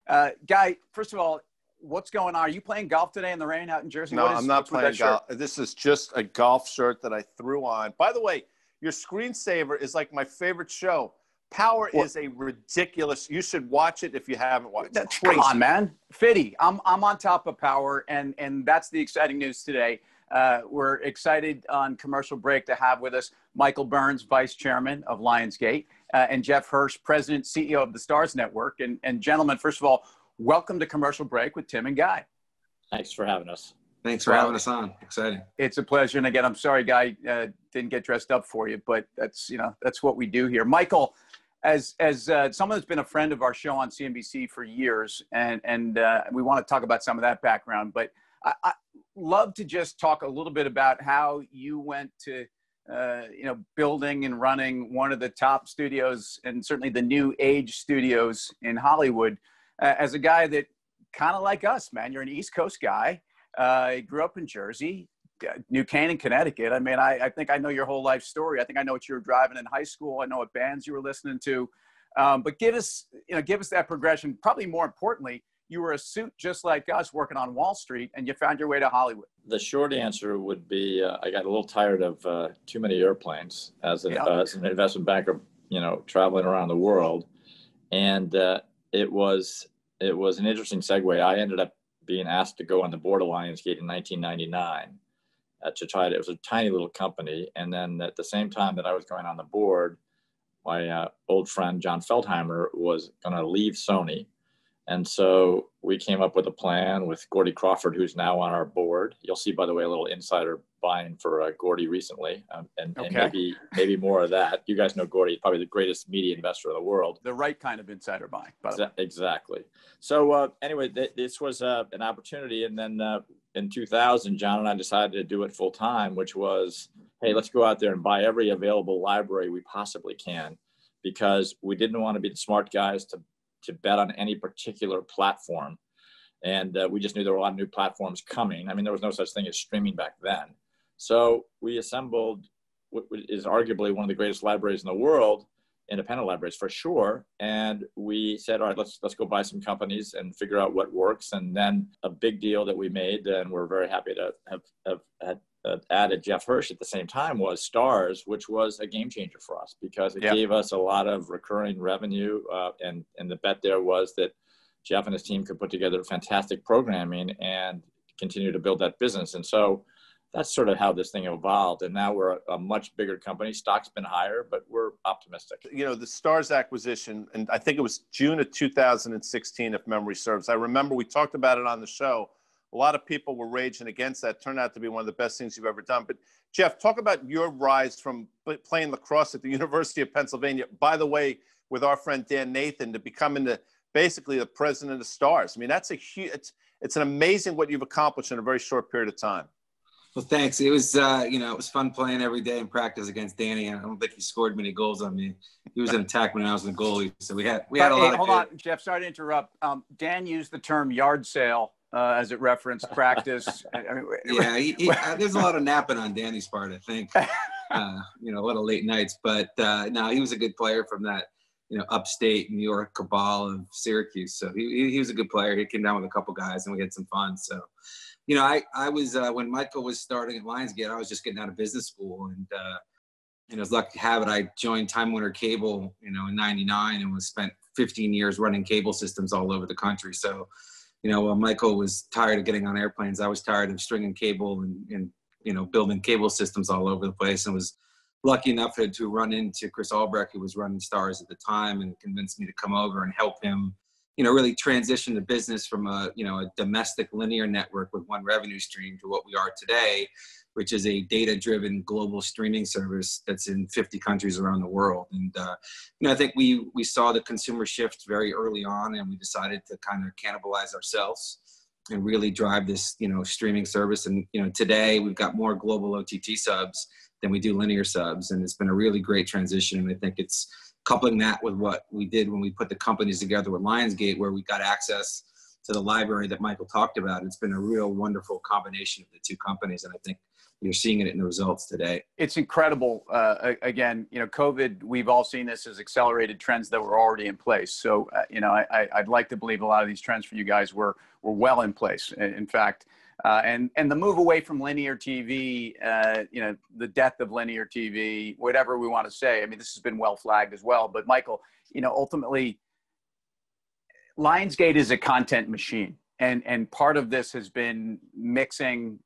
Guy, first of all, what's going on? Are you playing golf today in the rain out in Jersey? No, I'm not playing golf. This is just a golf shirt that I threw on. By the way, your screensaver is like my favorite show. Power is a ridiculous. You should watch it if you haven't watched it. Come on, man. Fitty, I'm on top of Power, and that's the exciting news today. We're excited on commercial break to have with us Michael Burns, Vice Chairman of Lionsgate, and Jeff Hirsch, President, CEO of the STARZ Network. And gentlemen, first of all, welcome to Commercial Break with Tim and Guy. Thanks for having us. Thanks for having us on. Exciting. It's a pleasure. And again, I'm sorry, Guy, didn't get dressed up for you, but that's what we do here. Michael, as someone that's been a friend of our show on CNBC for years, and we want to talk about some of that background, but I love to just talk a little bit about how you went to, building and running one of the top studios and certainly the new age studios in Hollywood, as a guy that kind of like us, man. You're an East Coast guy. You grew up in Jersey, New Canaan, Connecticut. I mean, I think I know your whole life story. I think I know what you were driving in high school. I know what bands you were listening to. But give us that progression. Probably more importantly, you were a suit just like us working on Wall Street, and you found your way to Hollywood. The short answer would be I got a little tired of too many airplanes as an investment banker, traveling around the world. And it was an interesting segue. I ended up being asked to go on the board of Lionsgate in 1999 it was a tiny little company. And then at the same time that I was going on the board, my old friend, John Feldheimer, was going to leave Sony. And so we came up with a plan with Gordy Crawford, who's now on our board. You'll see, by the way, a little insider buying for Gordy recently, and maybe more of that. You guys know Gordy, probably the greatest media investor in the world. The right kind of insider buying. Exactly. So anyway, this was an opportunity. And then in 2000, John and I decided to do it full time, which was, hey, let's go out there and buy every available library we possibly can, because we didn't want to be the smart guys to bet on any particular platform. And we just knew there were a lot of new platforms coming. I mean, there was no such thing as streaming back then. So we assembled what is arguably one of the greatest libraries in the world, independent libraries for sure. And we said, all right, let's go buy some companies and figure out what works. And then a big deal that we made, and we're very happy to have added Jeff Hirsch at the same time, was STARZ, which was a game changer for us because it gave us a lot of recurring revenue. And the bet there was that Jeff and his team could put together fantastic programming and continue to build that business. And so that's sort of how this thing evolved. And now we're a much bigger company. Stock's been higher, but we're optimistic. The STARZ acquisition, and I think it was June of 2016, if memory serves. I remember we talked about it on the show. A lot of people were raging against that. Turned out to be one of the best things you've ever done. But Jeff, talk about your rise from playing lacrosse at the University of Pennsylvania, by the way, with our friend Dan Nathan, to becoming basically the president of STARZ. I mean, that's it's an amazing what you've accomplished in a very short period of time. Well, thanks. It was, it was fun playing every day in practice against Danny. I don't think he scored many goals on me. He was an attackman and I was the goalie. So we had a lot of hold on, Jeff, sorry to interrupt. Dan used the term yard sale as it referenced practice. There's a lot of napping on Danny's part, I think. A lot of late nights. But no, he was a good player from that, upstate New York cabal of Syracuse. So he was a good player. He came down with a couple guys and we had some fun. So, I was, when Michael was starting at Lionsgate, I was just getting out of business school. And, I was lucky to have it. I joined Time Warner Cable, in 99 and was spent 15 years running cable systems all over the country. So, while Michael was tired of getting on airplanes, I was tired of stringing cable and building cable systems all over the place, and was lucky enough to run into Chris Albrecht, who was running STARZ at the time, and convinced me to come over and help him, really transition the business from a domestic linear network with one revenue stream to what we are today, which is a data-driven global streaming service that's in 50 countries around the world. And, I think we saw the consumer shift very early on, and we decided to kind of cannibalize ourselves and really drive this, streaming service. And, today we've got more global OTT subs than we do linear subs. And it's been a really great transition. And I think it's coupling that with what we did when we put the companies together with Lionsgate, where we got access to the library that Michael talked about. It's been a real wonderful combination of the two companies. And I think you're seeing it in the results today. It's incredible. Again, COVID, we've all seen this as accelerated trends that were already in place. So, I'd like to believe a lot of these trends for you guys were well in place. In fact, and the move away from linear TV, the death of linear TV, whatever we want to say. I mean, this has been well flagged as well. But Michael, ultimately, Lionsgate is a content machine. And part of this has been mixing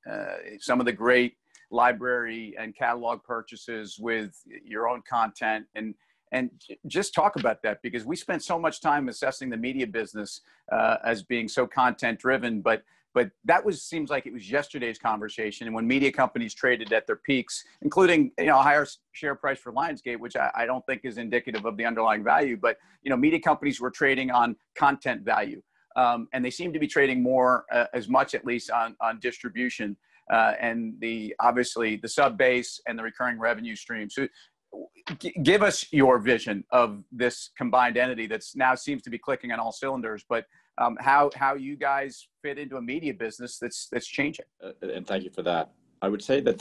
some of the great library and catalog purchases with your own content. And just talk about that, because we spent so much time assessing the media business as being so content driven, but that seems like it was yesterday's conversation. And when media companies traded at their peaks, including a higher share price for Lionsgate, which I don't think is indicative of the underlying value, but media companies were trading on content value, and they seem to be trading more, as much at least, on distribution and obviously the sub base and the recurring revenue stream. So give us your vision of this combined entity that's now seems to be clicking on all cylinders, but how you guys fit into a media business that's changing. And thank you for that. I would say that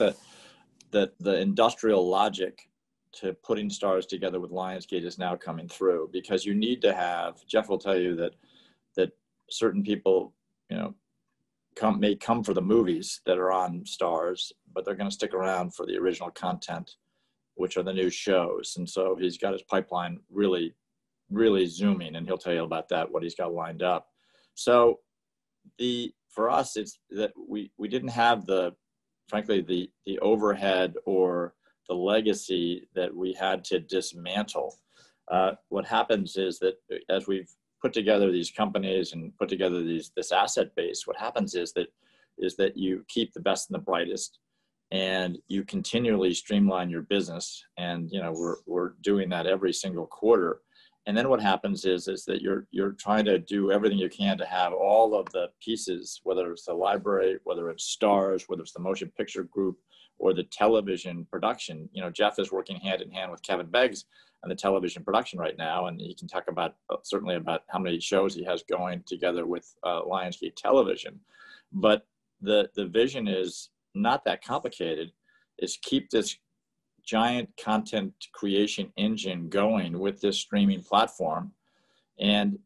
the industrial logic to putting STARZ together with Lionsgate is now coming through, because you need to have, Jeff will tell you that certain people, may come for the movies that are on STARZ, but they're going to stick around for the original content, which are the new shows. And so he's got his pipeline really, really zooming, and he'll tell you about that, what he's got lined up. So for us, it's that we didn't have frankly, the overhead or the legacy that we had to dismantle. What happens is that as we've put together these companies and put together this asset base, what happens is that you keep the best and the brightest, and you continually streamline your business. And we're doing that every single quarter. And then what happens is that you're trying to do everything you can to have all of the pieces, whether it's the library, whether it's STARZ, whether it's the motion picture group, or the television production. Jeff is working hand in hand with Kevin Beggs on the television production right now, and he can talk certainly about how many shows he has going together with Lionsgate Television. But the vision is not that complicated. Is keep this giant content creation engine going with this streaming platform, and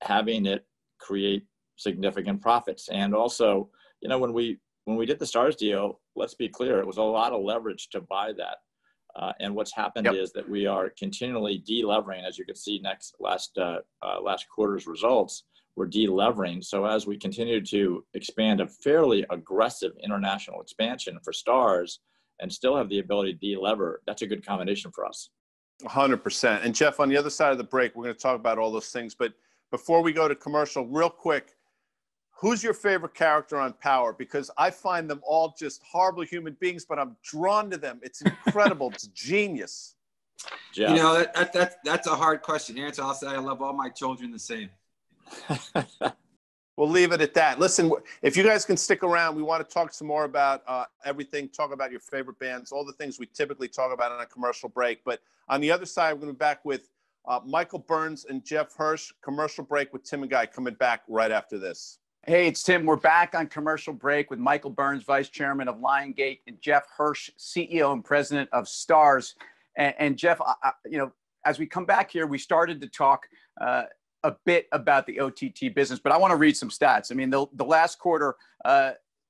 having it create significant profits. And also, when we did the STARZ deal, let's be clear, it was a lot of leverage to buy that. And what's happened is that we are continually de-levering, as you can see last quarter's results, we're de-levering. So as we continue to expand a fairly aggressive international expansion for STARZ and still have the ability to de-lever, that's a good combination for us. 100%. And Jeff, on the other side of the break, we're going to talk about all those things. But before we go to commercial, real quick, who's your favorite character on Power? Because I find them all just horrible human beings, but I'm drawn to them. It's incredible. It's genius. Jeff. That's a hard question to answer. I'll say I love all my children the same. We'll leave it at that. Listen, if you guys can stick around, we want to talk some more about everything, talk about your favorite bands, all the things we typically talk about on a commercial break. But on the other side, we're going to be back with Michael Burns and Jeff Hirsch. Commercial break with Tim and Guy coming back right after this. Hey, it's Tim. We're back on commercial break with Michael Burns, Vice Chairman of Lionsgate, and Jeff Hirsch, CEO and President of STARZ. And Jeff, as we come back here, we started to talk a bit about the OTT business, but I want to read some stats. I mean, the last quarter,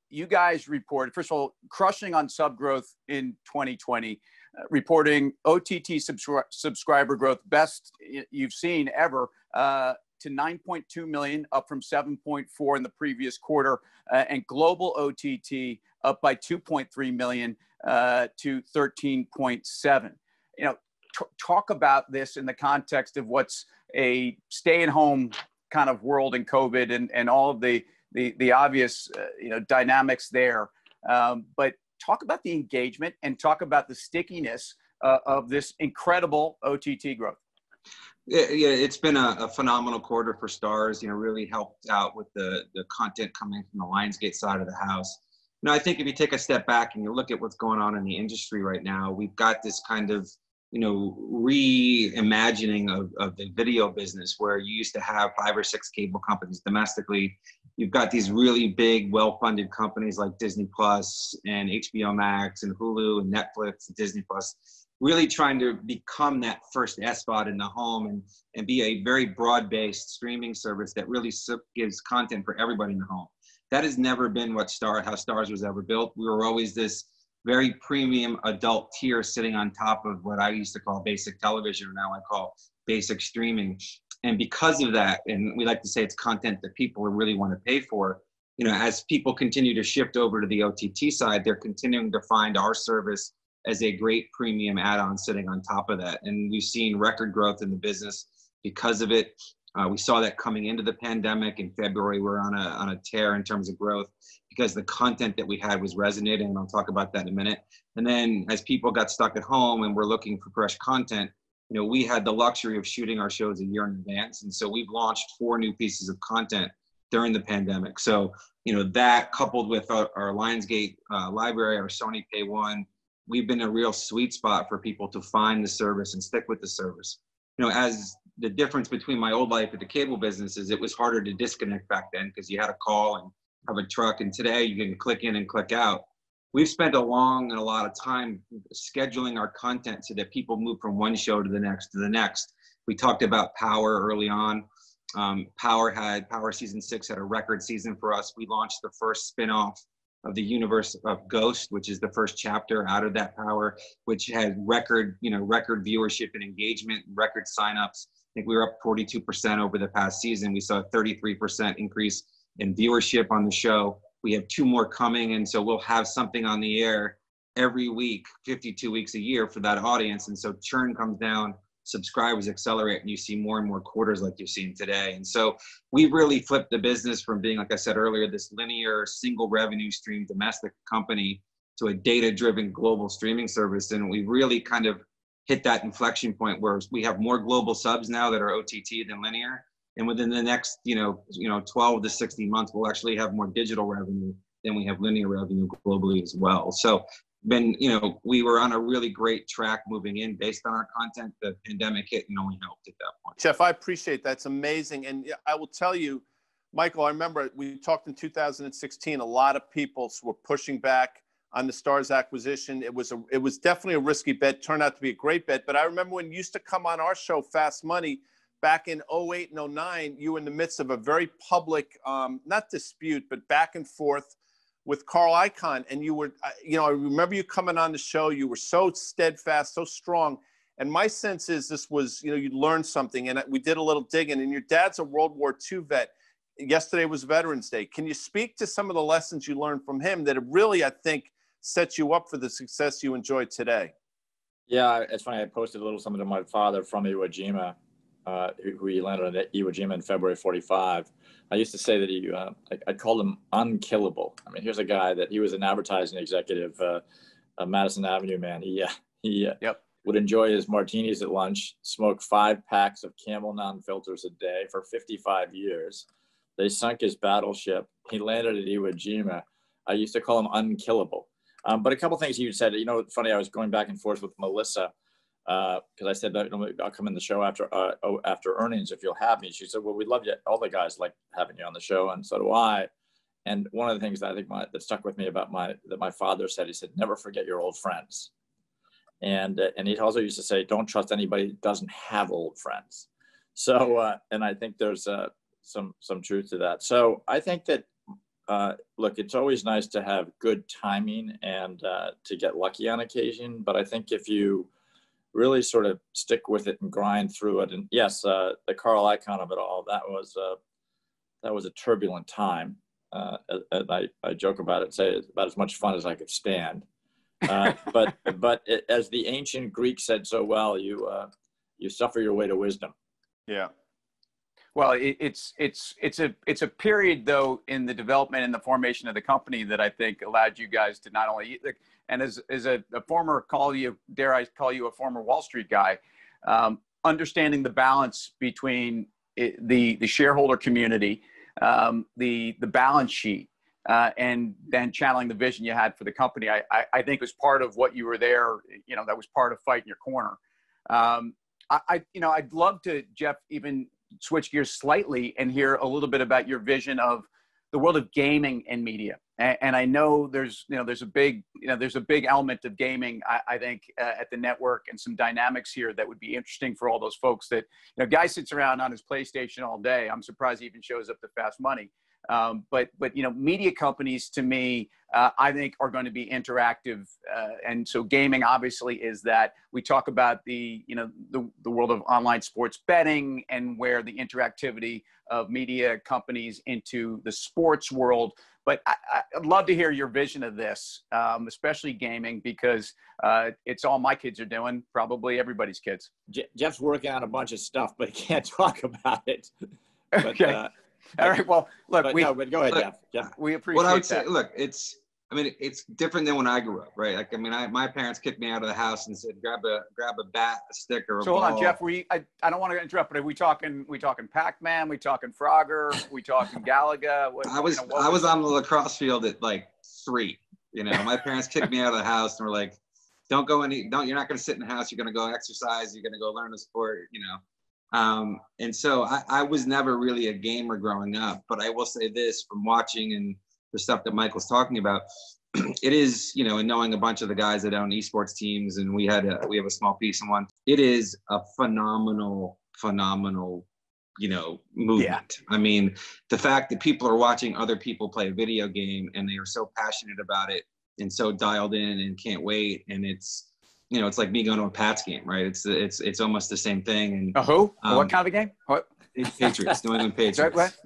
you guys reported, first of all, crushing on sub growth in 2020, reporting OTT subscriber growth best you've seen ever, to 9.2 million, up from 7.4 in the previous quarter, and global OTT up by 2.3 million to 13.7. Talk about this in the context of what's a stay-at-home kind of world in COVID and all of the obvious dynamics there. But talk about the engagement and talk about the stickiness of this incredible OTT growth. Yeah, it's been a phenomenal quarter for STARZ. Really helped out with the content coming from the Lionsgate side of the house. I think if you take a step back and you look at what's going on in the industry right now, we've got this kind of reimagining of the video business, where you used to have 5 or 6 cable companies domestically you've got these really big, well-funded companies like Disney Plus and HBO Max and Hulu and Netflix and Disney Plus, really trying to become that first SVOD in the home and be a very broad-based streaming service that really gives content for everybody in the home. That has never been how STARZ was ever built. We were always this very premium adult tier sitting on top of what I used to call basic television, or now I call basic streaming. And because of that, and we like to say it's content that people really want to pay for, you know, as people continue to shift over to the OTT side, they're continuing to find our service as a great premium add-on sitting on top of that. And we've seen record growth in the business because of it. We saw that coming into the pandemic. In February, we're on a tear in terms of growth because the content that we had was resonating, and I'll talk about that in a minute. And then as people got stuck at home and were looking for fresh content, you know, we had the luxury of shooting our shows a year in advance. And so we've launched 4 new pieces of content during the pandemic. So, you know, that coupled with our Lionsgate library, our Sony Pay One, we've been a real sweet spot for people to find the service and stick with the service. You know, as the difference between my old life at the cable business is it was harder to disconnect back then because you had to call and have a truck, and today you can click in and click out. We've spent a lot of time scheduling our content so that people move from one show to the next to the next. We talked about Power early on. Power season 6 had a record season for us. We launched the first spinoff of the universe of Ghost, which is the first chapter out of that Power, which had record viewership and engagement, record signups. I think we were up 42% over the past season. We saw a 33% increase in viewership on the show. We have 2 more coming, and so we'll have something on the air every week, 52 weeks a year for that audience. And so churn comes down, subscribers accelerate, and you see more and more quarters like you're seeing today. And so we really flipped the business from being, like I said earlier, this linear single revenue stream domestic company to a data-driven global streaming service. And we really kind of hit that inflection point where we have more global subs now that are OTT than linear. And within the next, 12 to 60 months, we'll actually have more digital revenue than we have linear revenue globally as well. So we were on a really great track moving in based on our content. The pandemic hit and only helped at that point. Jeff, I appreciate that. It's amazing. And I will tell you, Michael, I remember we talked in 2016, a lot of people were pushing back on the STARZ acquisition. It was definitely a risky bet, turned out to be a great bet. But I remember when you used to come on our show, Fast Money, back in 08 and 09, you were in the midst of a very public, not dispute, but back and forth with Carl Icahn. And you were, I remember you coming on the show, you were so steadfast, so strong. And my sense is this was, you learned something, and we did a little digging, and your dad's a World War II vet. Yesterday was Veterans Day. Can you speak to some of the lessons you learned from him that have really, I think, set you up for the success you enjoy today? Yeah, it's funny. I posted a little something to my father from Iwo Jima, who he landed on Iwo Jima in February '45. I used to say that I called him unkillable. I mean, here's a guy that he was an advertising executive, a Madison Avenue man. He would enjoy his martinis at lunch, smoke 5 packs of Camel non-filters a day for 55 years. They sunk his battleship. He landed at Iwo Jima. I used to call him unkillable. But a couple things you said, funny, I was going back and forth with Melissa because I said, I'll come in the show after earnings if you'll have me. She said, well, we'd love you. All the guys like having you on the show, and so do I. And one of the things that I think that stuck with me about that my father said, he said, never forget your old friends. And he also used to say, don't trust anybody that doesn't have old friends. So, and I think there's some truth to that. So I think that, look, it's always nice to have good timing and to get lucky on occasion. But I think if you really sort of stick with it and grind through it, and yes, the Carl Icahn of it all, that was a turbulent time. And I joke about it, say it's about as much fun as I could stand. But as the ancient Greeks said so well, you suffer your way to wisdom. Yeah. Well, it's a period though in the development and the formation of the company that I think allowed you guys to not only, and as a former dare I call you a former Wall Street guy, understanding the balance between the shareholder community, the balance sheet, and then channeling the vision you had for the company, I think was part of what you were there. That was part of fighting your corner. I'd love to, Jeff, even switch gears slightly and hear a little bit about your vision of the world of gaming and media. And I know there's a big element of gaming, I think, at the network, and some dynamics here that would be interesting for all those folks that, guy sits around on his PlayStation all day. I'm surprised he even shows up to Fast Money. But media companies, to me, I think are going to be interactive. And so gaming obviously is that. We talk about the world of online sports betting and where the interactivity of media companies into the sports world. But I'd love to hear your vision of this, especially gaming, because it's all my kids are doing, probably everybody's kids. Jeff's working on a bunch of stuff, but he can't talk about it. But, okay. All right. Well, look, but go ahead, Jeff. We appreciate what I would that. say, look, it's different than when I grew up, right? Like, my parents kicked me out of the house and said, grab a bat, a stick, or a ball. Hold on, Jeff. I don't want to interrupt, but are we talking Pac-Man? We talking Frogger? We talking Galaga? I was on the lacrosse field at like 3. My parents kicked me out of the house and were like, you're not going to sit in the house. You're going to go exercise. You're going to go learn a sport, And so I was never really a gamer growing up, but I will say this from watching and the stuff that Michael's talking about, it is, and knowing a bunch of the guys that own esports teams, and we have a small piece in one, it is a phenomenal, movement. Yeah. I mean, the fact that people are watching other people play a video game and they are so passionate about it and so dialed in and can't wait. And it's, it's like me going to a Pats game, right? It's almost the same thing. And who? What kind of a game? What? Patriots, New England Patriots. What?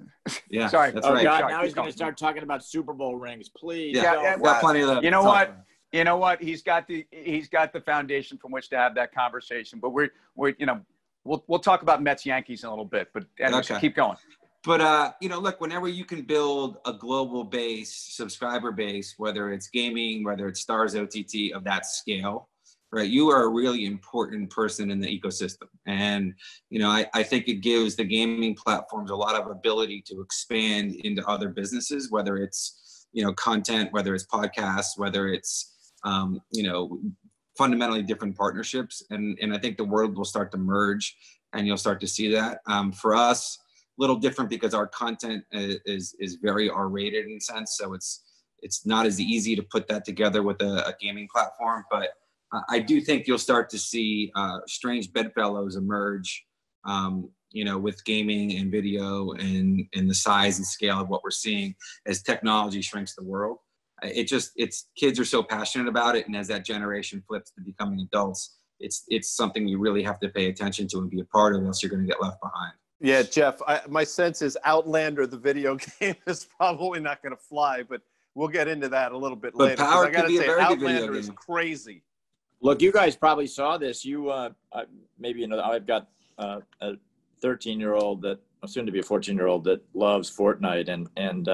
Yeah, sorry. That's Oh right. God! Now he's going to start talking about Super Bowl rings, please. Yeah, got plenty of that. You know what? He's got the foundation from which to have that conversation. But we'll talk about Mets Yankees in a little bit. But anyway, so keep going. But look, whenever you can build a global base, subscriber base, whether it's gaming, whether it's STARZ OTT of that scale, right, you are a really important person in the ecosystem. And, I think it gives the gaming platforms a lot of ability to expand into other businesses, whether it's, content, whether it's podcasts, whether it's, fundamentally different partnerships. And I think the world will start to merge and you'll start to see that. For us, a little different because our content is very R-rated in a sense. So it's not as easy to put that together with a gaming platform, but I do think you'll start to see strange bedfellows emerge, with gaming and video and the size and scale of what we're seeing as technology shrinks the world. Kids are so passionate about it, and as that generation flips to becoming adults, it's something you really have to pay attention to and be a part of, else you're going to get left behind. Yeah, Jeff, my sense is Outlander, the video game, is probably not going to fly, but we'll get into that a little bit later. Power I got to could be a say, very good video Outlander is game. crazy. Look, you guys probably saw this. Maybe I've got a 13-year-old soon to be a 14-year-old that loves Fortnite, and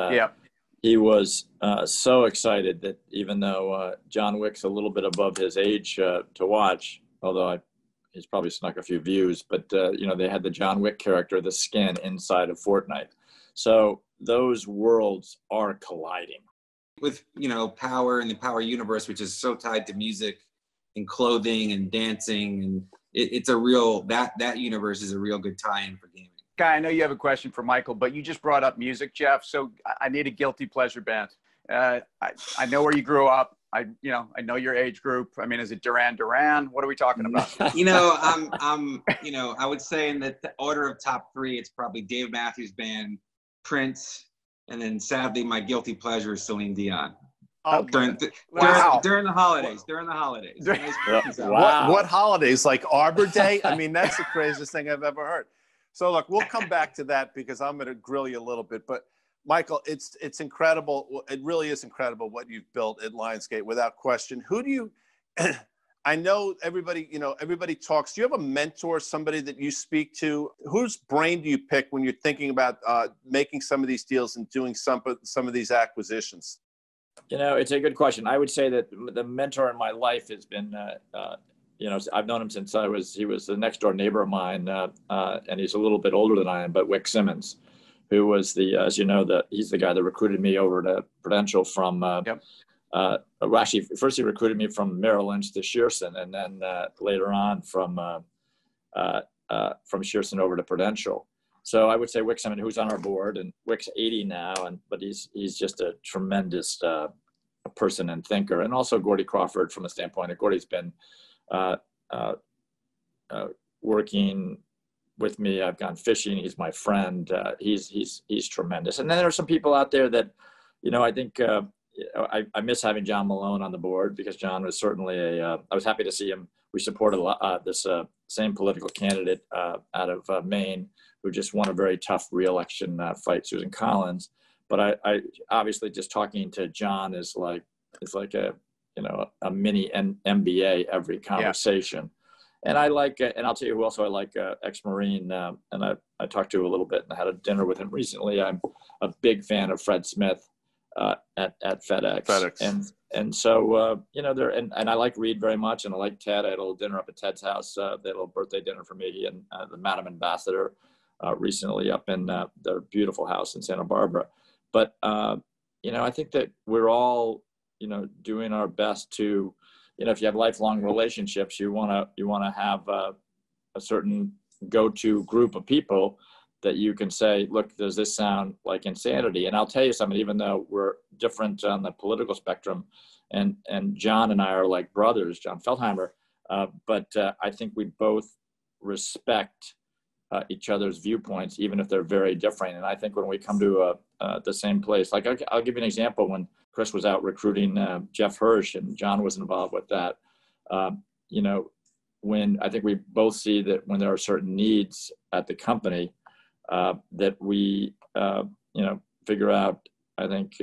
he was so excited that even though John Wick's a little bit above his age to watch, although he's probably snuck a few views, but they had the John Wick character, the skin inside of Fortnite. So those worlds are colliding. With Power and the Power universe, which is so tied to music and clothing and dancing, and it's a real that universe is a real good tie-in for gaming. Guy, I know you have a question for Michael, but you just brought up music, Jeff. So I need a guilty pleasure band. I know where you grew up. I know your age group. I mean, is it Duran Duran? What are we talking about? I would say in the order of top 3, it's probably Dave Matthews Band, Prince, and then sadly my guilty pleasure is Celine Dion. Oh, during the holidays. Wow. What holidays? Like Arbor Day? I mean, that's the craziest thing I've ever heard. So look, we'll come back to that because I'm going to grill you a little bit. But Michael, it's incredible. It really is incredible what you've built at Lionsgate, without question. Who do you? I know everybody talks. Do you have a mentor, somebody that you speak to? Whose brain do you pick when you're thinking about making some of these deals and doing some of these acquisitions? It's a good question. I would say that the mentor in my life has been, I've known him since he was the next door neighbor of mine, and he's a little bit older than I am, but Wick Simmons, who was he's the guy that recruited me over to Prudential from, actually, first he recruited me from Merrill Lynch to Shearson, and then later on from Shearson over to Prudential. So I would say Wick's, I mean, who's on our board, and Wick's 80 now, but he's just a tremendous person and thinker. And also Gordy Crawford, from the standpoint of Gordy's been working with me. I've gone fishing. He's my friend. He's tremendous. And then there are some people out there that, I think I miss having John Malone on the board, because John was certainly I was happy to see him. We supported this same political candidate out of Maine, who just won a very tough re-election fight, Susan Collins. But I obviously, just talking to John is like a mini MBA every conversation. Yeah. And I like, and I'll tell you who also I like, ex-Marine, and I talked to a little bit and had a dinner with him recently. I'm a big fan of Fred Smith at FedEx. And so, there, and I like Reed very much, and I like Ted. I had a little dinner up at Ted's house. They had a little birthday dinner for me and the Madam Ambassador recently up in their beautiful house in Santa Barbara. But, I think that we're all, doing our best to, if you have lifelong relationships, you want to have a certain go-to group of people that you can say, look, does this sound like insanity? And I'll tell you something, even though we're different on the political spectrum, and John and I are like brothers, John Feldheimer, but I think we both respect each other's viewpoints, even if they're very different. And I think when we come to the same place, like I'll give you an example. When Chris was out recruiting Jeff Hirsch, and John was involved with that, when I think we both see that when there are certain needs at the company, that we, figure out, I think,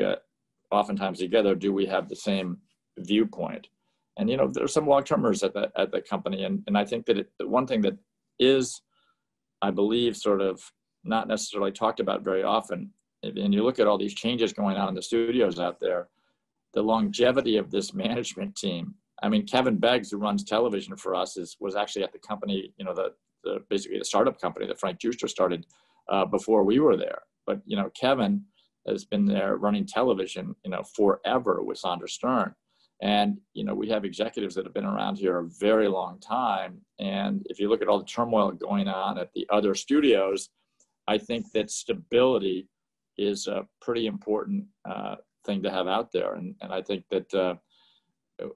oftentimes together, do we have the same viewpoint? And, there are some long-termers at the company. And I think that the one thing that is, I believe, sort of not necessarily talked about very often, and you look at all these changes going on in the studios out there, the longevity of this management team. I mean, Kevin Beggs, who runs television for us, was actually at the company, basically the startup company that Frank Juster started before we were there. But, Kevin has been there running television, forever with Sandra Stern. And, we have executives that have been around here a very long time. And if you look at all the turmoil going on at the other studios, I think that stability is a pretty important thing to have out there. And I think that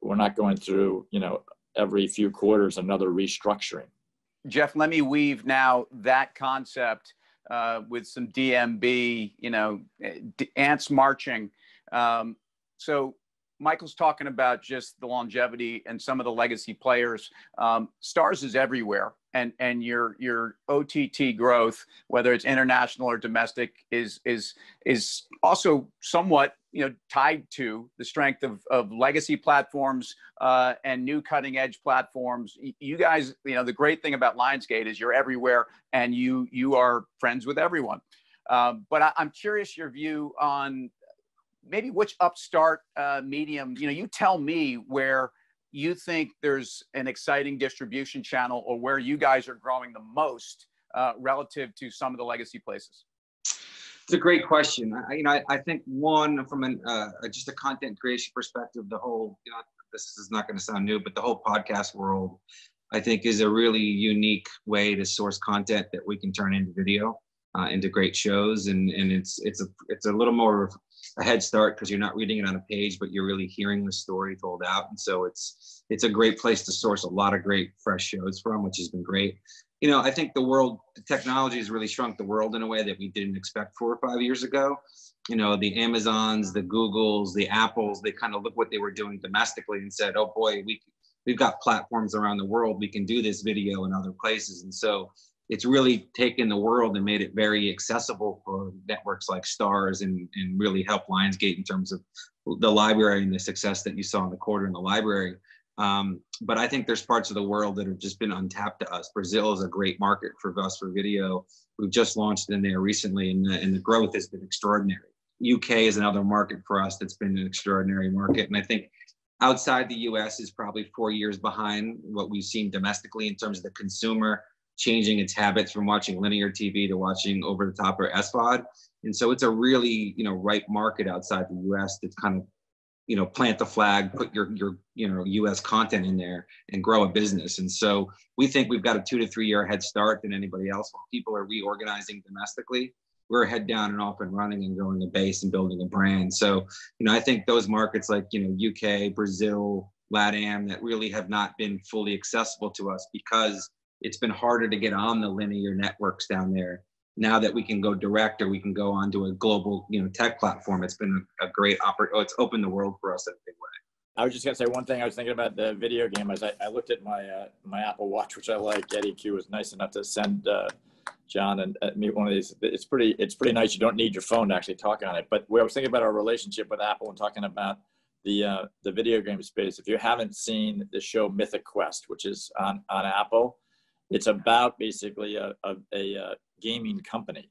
we're not going through, every few quarters another restructuring. Jeff, let me weave now that concept with some DMB, ants marching. So Michael's talking about just the longevity and some of the legacy players. STARZ is everywhere, and your OTT growth, whether it's international or domestic, is also somewhat tied to the strength of legacy platforms and new cutting edge platforms. You guys, the great thing about Lionsgate is you're everywhere, and you are friends with everyone. But I'm curious your view on maybe which upstart medium, you tell me where you think there's an exciting distribution channel, or where you guys are growing the most relative to some of the legacy places. It's a great question. I think one, from just a content creation perspective, the whole, this is not going to sound new, but the whole podcast world, I think, is a really unique way to source content that we can turn into video, into great shows, and it's a little more of a head start, because you're not reading it on a page, but you're really hearing the story told out. And so it's a great place to source a lot of great fresh shows from, which has been great. I think the technology has really shrunk the world in a way that we didn't expect 4 or 5 years ago. The Amazons, the Googles, the Apples, they kind of looked what they were doing domestically and said, oh boy, we've got platforms around the world. We can do this video in other places. And so it's really taken the world and made it very accessible for networks like STARZ, and really helped Lionsgate in terms of the library and the success that you saw in the quarter in the library. But I think there's parts of the world that have just been untapped to us. Brazil is a great market for us for video. We've just launched in there recently, and the growth has been extraordinary. UK is another market for us that's been an extraordinary market. And I think outside the US is probably 4 years behind what we've seen domestically in terms of the consumer changing its habits from watching linear TV to watching over the top or SVOD. And so it's a really, ripe market outside the US that's kind of plant the flag, put your U.S. content in there and grow a business. And so we think we've got a 2 to 3 year head start than anybody else. While people are reorganizing domestically, we're head down and off and running and growing a base and building a brand. So, I think those markets like, UK, Brazil, LATAM, that really have not been fully accessible to us because it's been harder to get on the linear networks down there. Now that we can go direct or we can go onto a global, tech platform, it's been a great it's opened the world for us in a big way. I was just gonna say one thing. I was thinking about the video game as I looked at my Apple Watch, which I like. Eddie Q was nice enough to send John and me one of these. It's pretty nice. You don't need your phone to actually talk on it. But I was thinking about our relationship with Apple and talking about the video game space. If you haven't seen the show Mythic Quest, which is on Apple, it's about basically a gaming company.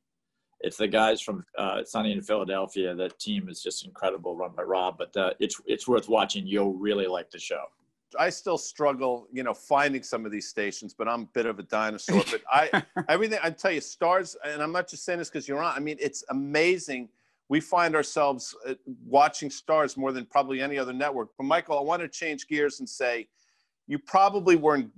It's the guys from Sunny in Philadelphia. The team is just incredible, run by Rob. But it's worth watching. You'll really like the show. I still struggle, finding some of these stations, but I'm a bit of a dinosaur. But everything I tell you, STARZ, and I'm not just saying this because you're on. I mean, it's amazing. We find ourselves watching STARZ more than probably any other network. But Michael, I want to change gears and say, you probably were in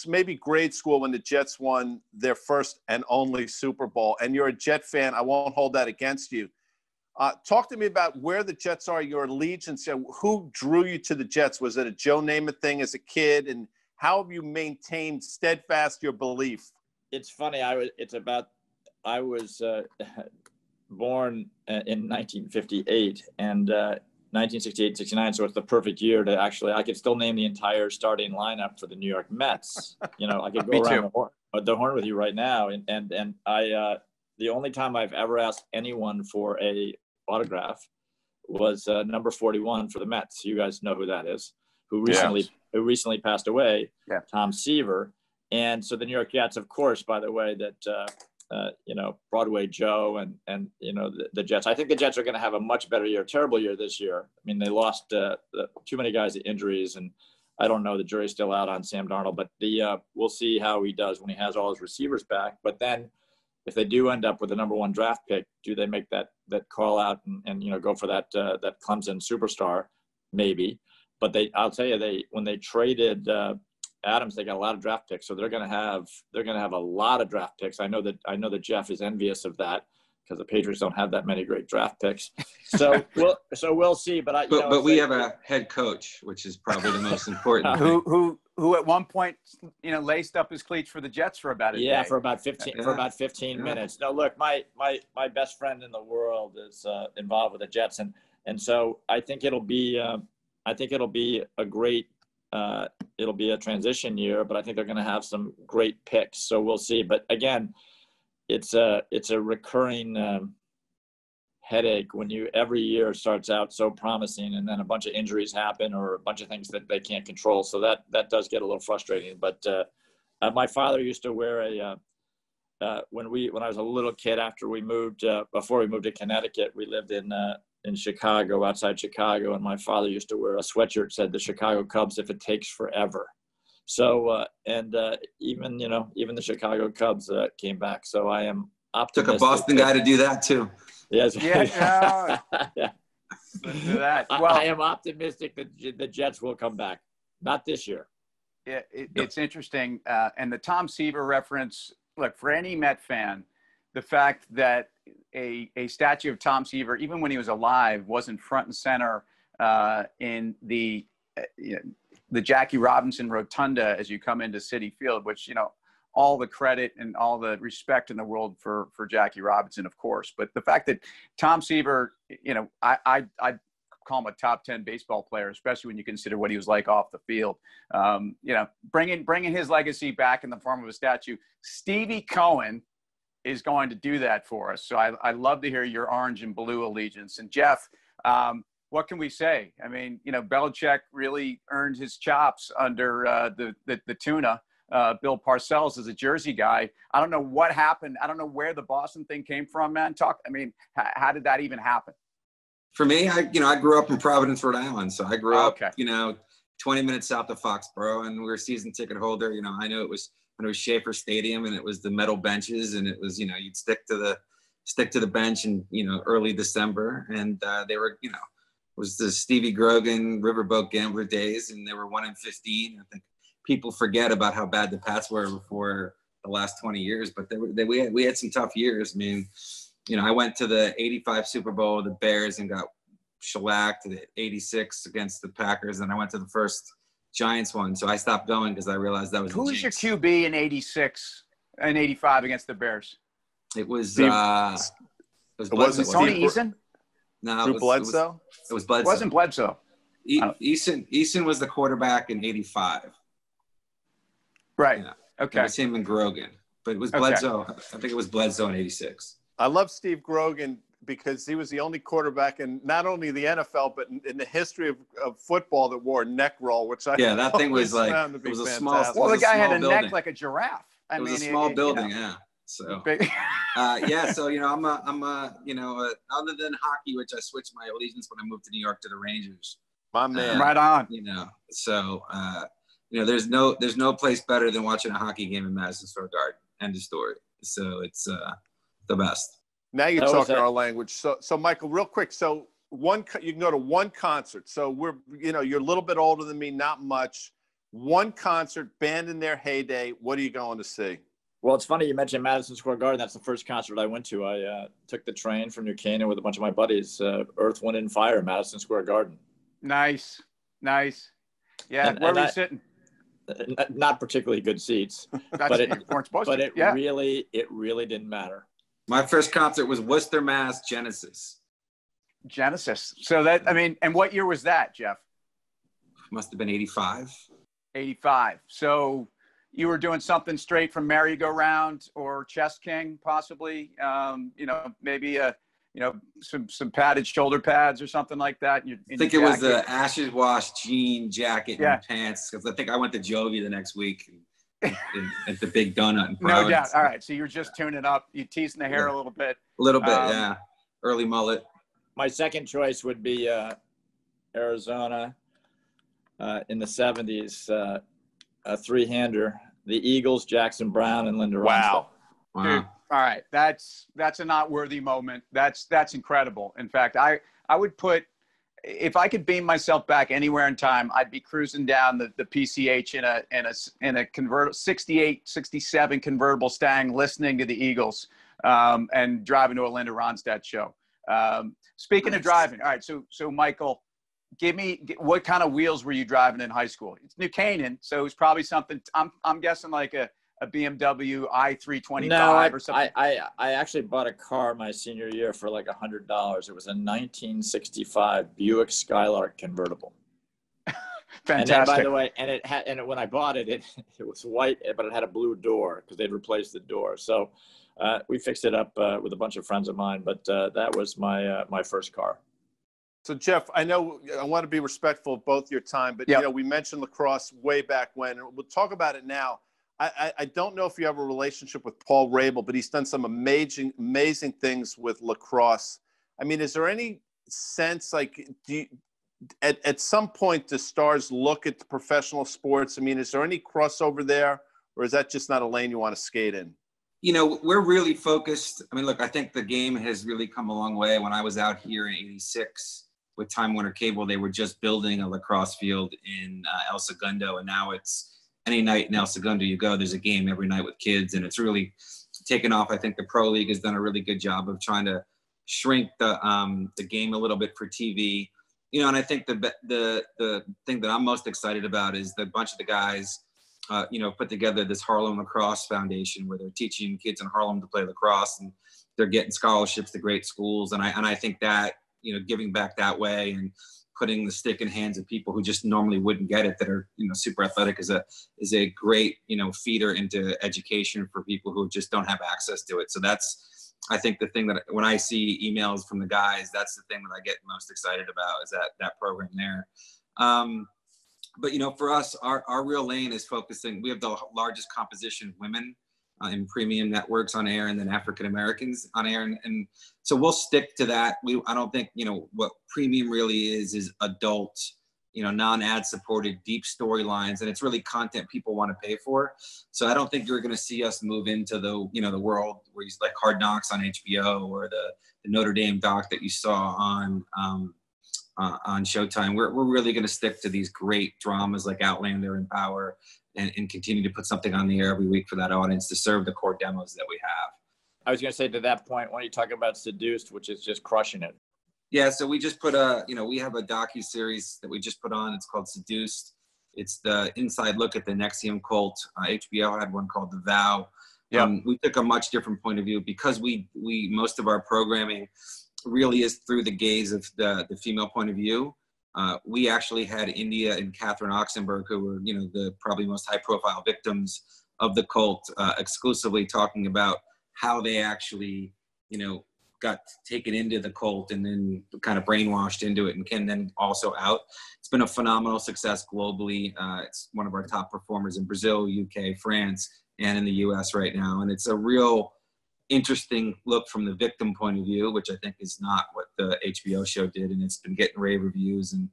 maybe grade school when the Jets won their first and only Super Bowl, and you're a Jet fan. I won't hold that against you. Talk to me about where the Jets are, your allegiance. Who drew you to the Jets? Was it a Joe Namath thing as a kid? And how have you maintained steadfast your belief? It's funny. I was born in 1958 and 1968, 69. So it's the perfect year to actually, I could still name the entire starting lineup for the New York Mets. I could go around the horn with you right now. And I, the only time I've ever asked anyone for a autograph was number 41 for the Mets. You guys know who that is, who recently passed away, Tom Seaver. And so the New York Jets, of course, by the way, that, Broadway Joe and the Jets. I think the Jets are going to have a much better year, terrible year this year. I mean, they lost too many guys to injuries, and I don't know, the jury's still out on Sam Darnold, but we'll see how he does when he has all his receivers back. But then if they do end up with the number 1 draft pick, do they make that call out and go for that Clemson superstar? Maybe. But I'll tell you, when they traded Adams, they got a lot of draft picks, so they're going to have a lot of draft picks. I know that Jeff is envious of that because the Patriots don't have that many great draft picks. So we'll see. But we have a head coach, which is probably the most important. who at one point laced up his cleats for the Jets for about a day. for about 15 minutes. No, look, my best friend in the world is involved with the Jets, and so I think it'll be a great. It'll be a transition year, but I think they're going to have some great picks. So we'll see. But again, it's a recurring headache when every year starts out so promising and then a bunch of injuries happen or a bunch of things that they can't control. So that does get a little frustrating. But my father used to wear when I was a little kid, before we moved to Connecticut, we lived in Chicago, outside Chicago, and my father used to wear a sweatshirt that said the Chicago Cubs if it takes forever. So even the Chicago Cubs came back. So I am optimistic. Took a Boston guy to do that too. Yes. Yeah. Let's do that. Well, I am optimistic that the Jets will come back. Not this year. Yeah, it's interesting. And the Tom Seaver reference, look, for any Met fan, the fact that a statue of Tom Seaver, even when he was alive, wasn't front and center in the Jackie Robinson Rotunda as you come into Citi Field, which, all the credit and all the respect in the world for Jackie Robinson, of course. But the fact that Tom Seaver, I call him a top 10 baseball player, especially when you consider what he was like off the field. Bringing his legacy back in the form of a statue. Stevie Cohen is going to do that for us. So I love to hear your orange and blue allegiance. And Jeff, what can we say? I mean, Belichick really earned his chops under the tuna. Bill Parcells is a Jersey guy. I don't know what happened. I don't know where the Boston thing came from, man. How did that even happen? For me, I grew up in Providence, Rhode Island. So I grew up, 20 minutes south of Foxborough, and we were a season ticket holder. I know it was when it was Schaefer Stadium and it was the metal benches, and it was, you'd stick to the bench in, early December, and they were, was the Stevie Grogan Riverboat Gambler days, and they were 1-15. I think people forget about how bad the Pats were before the last 20 years, but we had some tough years. I mean, you know, I went to the 85 Super Bowl with the Bears and got shellacked at 86 against the Packers, and I went to the first Giants one, so I stopped going because I realized that was who was your QB in 86 and 85 against the Bears? It was Steve, was it Tony Eason? No, it was Bledsoe. It was Bledsoe. It wasn't Bledsoe. Eason was the quarterback in 85. Right. Yeah. Okay. It was him and Grogan, but it was Bledsoe. Okay. I think it was Bledsoe in 86. I love Steve Grogan because he was the only quarterback in not only the NFL, but in the history of football that wore a neck roll, which I that thing was like, it was a small. Well, the guy had a building. neck like a giraffe. It was a small building, yeah. So, so, you know, I'm a, you know, other than hockey, which I switched my allegiance when I moved to New York to the Rangers. My man. Right on. You know, so, you know, there's no place better than watching a hockey game in Madison Square Garden. End of story. So it's the best. Now you're talking our language. So Michael, real quick. So you can go to one concert. So you're a little bit older than me, not much. One concert, band in their heyday. What are you going to see? Well, it's funny you mentioned Madison Square Garden. That's the first concert I went to. I took the train from New Canaan with a bunch of my buddies. Earth, Wind, and Fire, Madison Square Garden. Nice. Yeah, where were you sitting? Not particularly good seats, but it really didn't matter. My first concert was Worcester, Mass. Genesis. So that, I mean, and what year was that, Jeff? Must have been 85. 85. So you were doing something straight from merry-go-round or Chess King, possibly. You know, maybe some padded shoulder pads or something like that. I think it was the Ashes Wash jean jacket and pants, because I think I went to Jovi the next week at the Big Donut in Providence. No doubt. All right, so you're just tuning up. You teasing the hair a little bit. A little bit, yeah. Early mullet. My second choice would be Arizona in the 70s, a three-hander. The Eagles, Jackson Brown, and Linda Ronstadt. Wow. Dude, all right, that's a not worthy moment. That's incredible. In fact, I would put, if I could beam myself back anywhere in time, I'd be cruising down the PCH in a convertible 68, 67 convertible Stang, listening to the Eagles, and driving to a Linda Ronstadt show. Speaking of driving, all right, so Michael, give me what kind of wheels were you driving in high school? It's New Canaan, so it's probably something. I'm guessing like a BMW i325 or something. I actually bought a car my senior year for like $100. It was a 1965 Buick Skylark convertible. Fantastic. And then, by the way, when I bought it, it was white, but it had a blue door because they'd replaced the door. So we fixed it up with a bunch of friends of mine. But that was my first car. So Jeff, I know I want to be respectful of both your time, but you know, we mentioned lacrosse way back when, and we'll talk about it now. I don't know if you have a relationship with Paul Rabel, but he's done some amazing things with lacrosse. I mean, is there any sense, like, at some point, does STARZ look at the professional sports? I mean, is there any crossover there, or is that just not a lane you want to skate in? You know, we're really focused. I mean, look, I think the game has really come a long way. When I was out here in '86 with Time Warner Cable, they were just building a lacrosse field in El Segundo, and now it's any night in El Segundo you go, there's a game every night with kids, and it's really taken off. I think the Pro League has done a really good job of trying to shrink the game a little bit for TV. You know, and I think the thing that I'm most excited about is the bunch of the guys, you know, put together this Harlem Lacrosse Foundation where they're teaching kids in Harlem to play lacrosse, and they're getting scholarships to great schools. And I think that, you know, giving back that way and putting the stick in hands of people who just normally wouldn't get it, that are, you know, super athletic, is a great, you know, feeder into education for people who just don't have access to it. So that's, I think, the thing that when I see emails from the guys, that's the thing that I get most excited about, is that program there. But, you know, for us, our real lane is focusing. We have the largest composition of women in premium networks on air, and then African Americans on air, and so we'll stick to that. I don't think, you know, what premium really is adult, you know, non-ad supported deep storylines, and it's really content people want to pay for. So I don't think you're going to see us move into the, you know, the world where he's like Hard Knocks on HBO, or the Notre Dame doc that you saw on on Showtime. We're really going to stick to these great dramas like Outlander and Power, and continue to put something on the air every week for that audience to serve the core demos that we have. I was going to say, to that point, when you talk about Seduced, which is just crushing it. Yeah, so we just put we have a docu-series that we just put on. It's called Seduced. It's the inside look at the NXIVM cult. HBO had one called The Vow. Yeah. We took a much different point of view because we most of our programming really is through the gaze of the female point of view. We actually had India and Catherine Oxenberg, who were, the probably most high-profile victims of the cult, exclusively talking about how they actually, got taken into the cult and then kind of brainwashed into it and can then also out. It's been a phenomenal success globally. It's one of our top performers in Brazil, UK, France, and in the US right now. And it's a real interesting look from the victim point of view, which I think is not what the HBO show did. And it's been getting rave reviews. And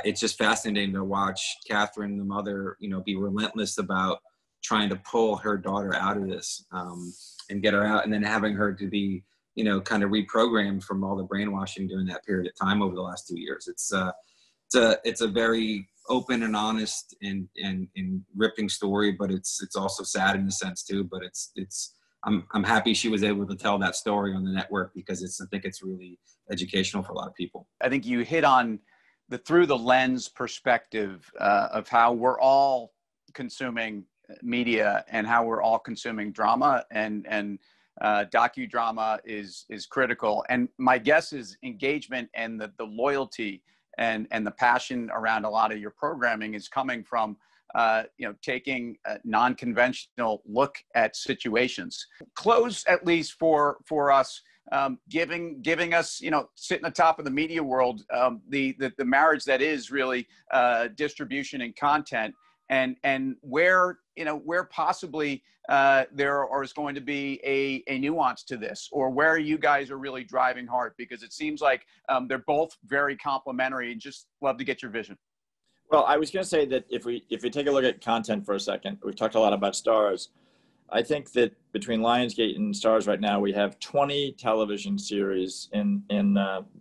it's just fascinating to watch Catherine, the mother, be relentless about trying to pull her daughter out of this and get her out, and then having her to be, kind of reprogrammed from all the brainwashing during that period of time over the last 2 years. It's a very open and honest and ripping story, but it's also sad in a sense too. But I'm happy she was able to tell that story on the network because I think it's really educational for a lot of people. I think you hit on the through the lens perspective of how we're all consuming media and how we're all consuming drama, and docudrama is critical. And my guess is engagement and the loyalty and the passion around a lot of your programming is coming from taking a non-conventional look at situations. Close, at least for us, giving us, sitting atop of the media world, the marriage that is really distribution and content, and where possibly there is going to be a nuance to this, or where you guys are really driving hard, because it seems like they're both very complementary, and just love to get your vision. Well, I was going to say that if we take a look at content for a second, we've talked a lot about STARZ. I think that between Lionsgate and STARZ right now, we have 20 television series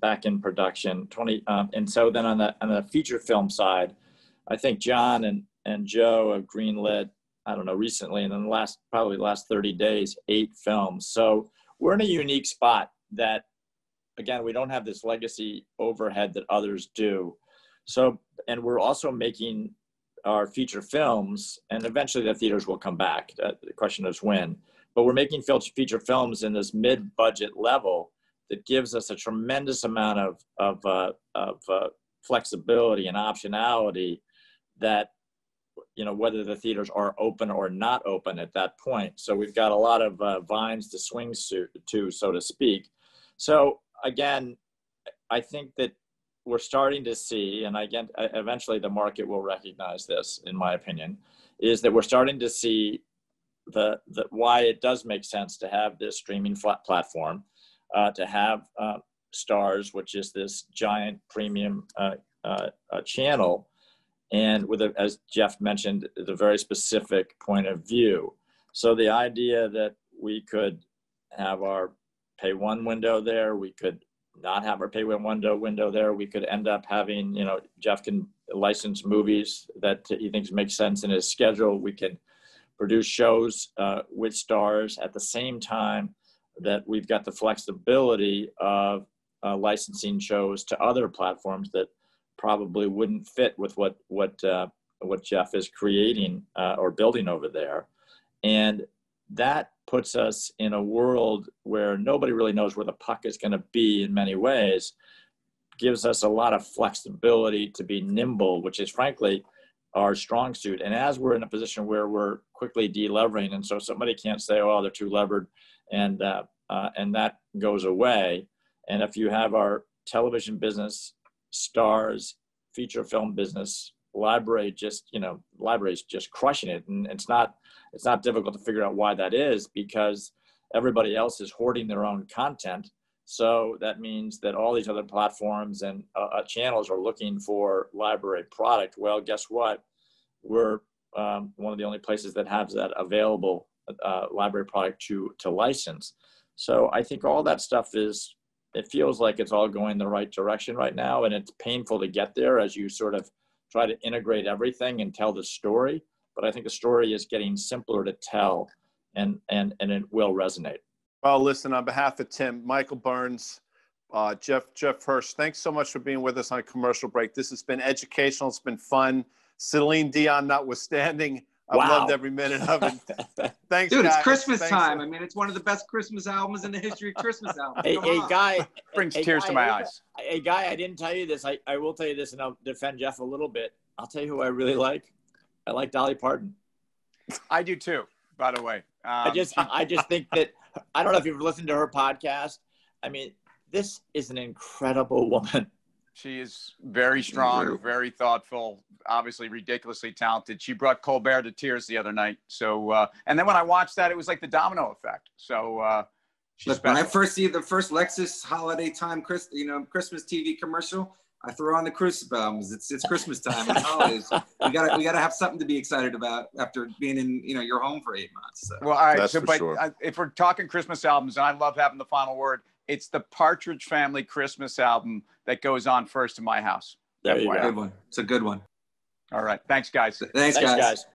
back in production. 20, and so then on the feature film side, I think John and Joe have greenlit, I don't know, recently, and in the last 30 days, 8 films. So we're in a unique spot that, again, we don't have this legacy overhead that others do. So, and we're also making our feature films, and eventually the theaters will come back. The question is when. But we're making feature films in this mid-budget level that gives us a tremendous amount of flexibility and optionality that, whether the theaters are open or not open at that point. So we've got a lot of vines to swing to, so to speak. So again, I think that we're starting to see, and again, eventually the market will recognize this, in my opinion, is that we're starting to see the why it does make sense to have this streaming platform, to have STARZ, which is this giant premium channel, and with, as Jeff mentioned, the very specific point of view. So the idea that we could have our pay one window there, we could not have our pay one window there, we could end up having, Jeff can license movies that he thinks make sense in his schedule. We can produce shows with STARZ at the same time that we've got the flexibility of licensing shows to other platforms that probably wouldn't fit with what Jeff is creating or building over there. And that puts us in a world where nobody really knows where the puck is going to be in many ways, gives us a lot of flexibility to be nimble, which is frankly our strong suit. And as we're in a position where we're quickly delevering, and so somebody can't say, oh, they're too levered, and that goes away. And if you have our television business, STARZ, feature film business, library is just crushing it. And it's not difficult to figure out why that is, because everybody else is hoarding their own content. So that means that all these other platforms and channels are looking for library product. Well, guess what? We're one of the only places that has that available library product to license. So I think all that stuff is it feels like it's all going the right direction right now. And it's painful to get there as you sort of try to integrate everything and tell the story. But I think the story is getting simpler to tell, and it will resonate. Well, listen, on behalf of Tim, Michael Burns, Jeff Hirsch, thanks so much for being with us on a commercial break. This has been educational. It's been fun. Celine Dion notwithstanding, I've loved every minute of it. Thanks, dude. guys. It's Christmas time. I mean, it's one of the best Christmas albums in the history of Christmas albums. Hey, Guy, brings tears to my eyes. Hey, Guy, I didn't tell you this. I will tell you this, and I'll defend Jeff a little bit. I'll tell you who I really like. I like Dolly Parton. I do too, by the way. I just think that, I don't know if you've listened to her podcast. I mean, this is an incredible woman. She is very strong, very thoughtful, obviously ridiculously talented. She brought Colbert to tears the other night. So, and then when I watched that, it was like the domino effect. So, look, when I first see the first Lexus holiday time, Christmas TV commercial, I throw on the Christmas albums. It's Christmas time and holidays. We gotta have something to be excited about after being in your home for 8 months. So. Well, all right. That's so, but sure. If we're talking Christmas albums, and I love having the final word, it's the Partridge Family Christmas album that goes on first in my house. There you go. Good one. It's a good one. All right. Thanks, guys. Thanks, guys.